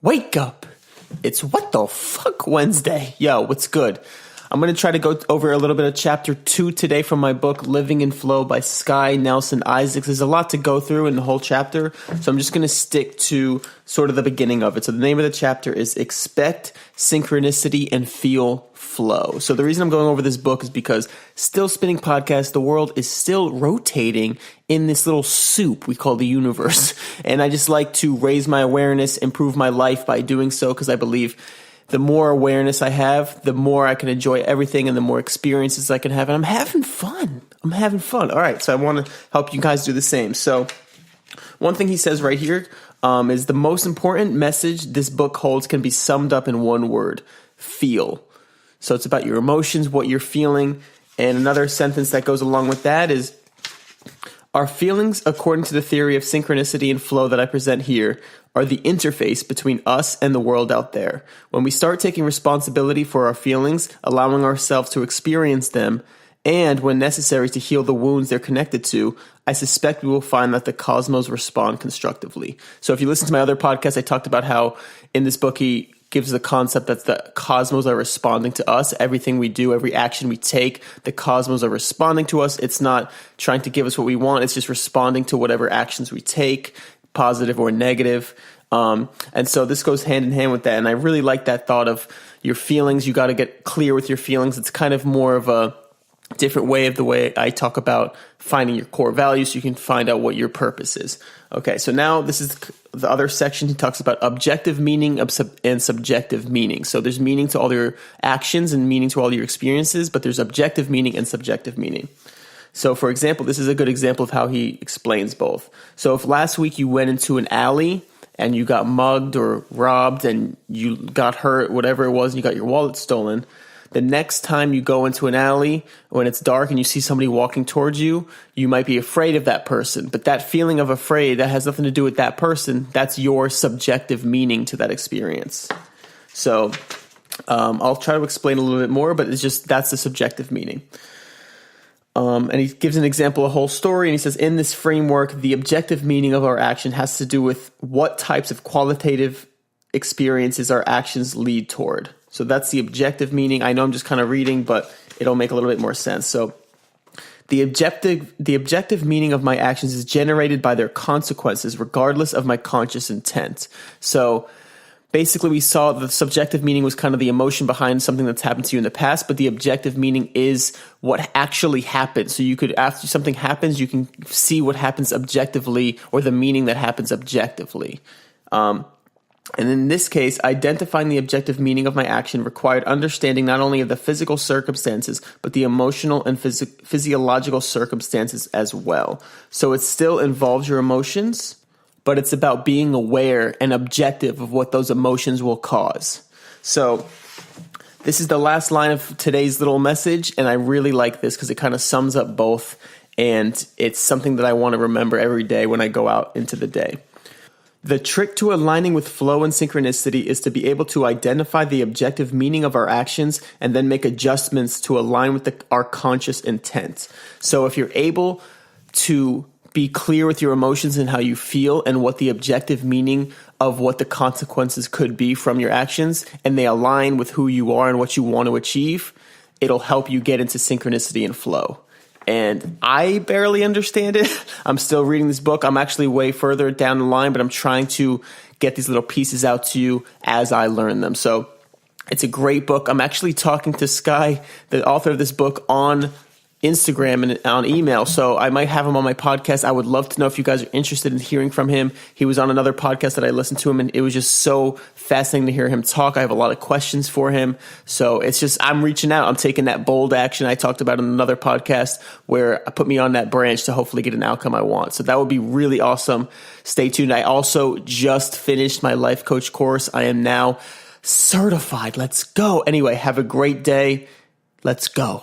Wake up. It's What the Fuck Wednesday. Yo, what's good? I'm going to try to go over a little bit of chapter 2 today from my book, Living in Flow by Sky Nelson Isaacs. There's a lot to go through in the whole chapter, so I'm just going to stick to sort of the beginning of it. So the name of the chapter is Expect Synchronicity and Feel Flow. So the reason I'm going over this book is because Still Spinning Podcast, the world is still rotating in this little soup we call the universe. And I just like to raise my awareness, improve my life by doing so, because I believe the more awareness I have, the more I can enjoy everything and the more experiences I can have. And I'm having fun. All right, so I want to help you guys do the same. So one thing he says right here is the most important message this book holds can be summed up in one word: feel. So it's about your emotions, what you're feeling. And another sentence that goes along with that is, our feelings, according to the theory of synchronicity and flow that I present here, are the interface between us and the world out there. When we start taking responsibility for our feelings, allowing ourselves to experience them, and when necessary to heal the wounds they're connected to, I suspect we will find that the cosmos respond constructively. So if you listen to my other podcast, I talked about how in this book he gives the concept that the cosmos are responding to us. Everything we do, every action we take, the cosmos are responding to us. It's not trying to give us what we want. It's just responding to whatever actions we take, positive or negative. And so this goes hand in hand with that. And I really like that thought of your feelings. You got to get clear with your feelings. It's kind of more of a different way of the way I talk about finding your core values so you can find out what your purpose is. Okay, so now this is the other section. He talks about objective meaning and subjective meaning. So there's meaning to all your actions and meaning to all your experiences, but there's objective meaning and subjective meaning. So for example, this is a good example of how he explains both. So if last week you went into an alley and you got mugged or robbed and you got hurt, whatever it was, and you got your wallet stolen, the next time you go into an alley when it's dark and you see somebody walking towards you, you might be afraid of that person. But that feeling of afraid, that has nothing to do with that person. That's your subjective meaning to that experience. So I'll try to explain a little bit more, but it's just that's the subjective meaning. And he gives an example, a whole story, and he says, in this framework, the objective meaning of our action has to do with what types of qualitative experiences our actions lead toward. So that's the objective meaning. I know I'm just kind of reading, but it'll make a little bit more sense. So the objective meaning of my actions is generated by their consequences, regardless of my conscious intent. So basically, we saw the subjective meaning was kind of the emotion behind something that's happened to you in the past, but the objective meaning is what actually happened. So you could, after something happens, you can see what happens objectively, or the meaning that happens objectively. And in this case, identifying the objective meaning of my action required understanding not only of the physical circumstances, but the emotional and physiological circumstances as well. So it still involves your emotions, but it's about being aware and objective of what those emotions will cause. So this is the last line of today's little message, and I really like this because it kind of sums up both, and it's something that I want to remember every day when I go out into the day. The trick to aligning with flow and synchronicity is to be able to identify the objective meaning of our actions and then make adjustments to align with our conscious intent. So if you're able to be clear with your emotions and how you feel and what the objective meaning of what the consequences could be from your actions, and they align with who you are and what you want to achieve, it'll help you get into synchronicity and flow. And I barely understand it. I'm still reading this book. I'm actually way further down the line, but I'm trying to get these little pieces out to you as I learn them. So it's a great book. I'm actually talking to Sky, the author of this book, on Instagram and on email. So I might have him on my podcast. I would love to know if you guys are interested in hearing from him. He was on another podcast that I listened to him, and it was just so fascinating to hear him talk. I have a lot of questions for him. So it's just, I'm reaching out. I'm taking that bold action I talked about in another podcast where I put me on that branch to hopefully get an outcome I want. So that would be really awesome. Stay tuned. I also just finished my life coach course. I am now certified. Let's go. Anyway, have a great day. Let's go.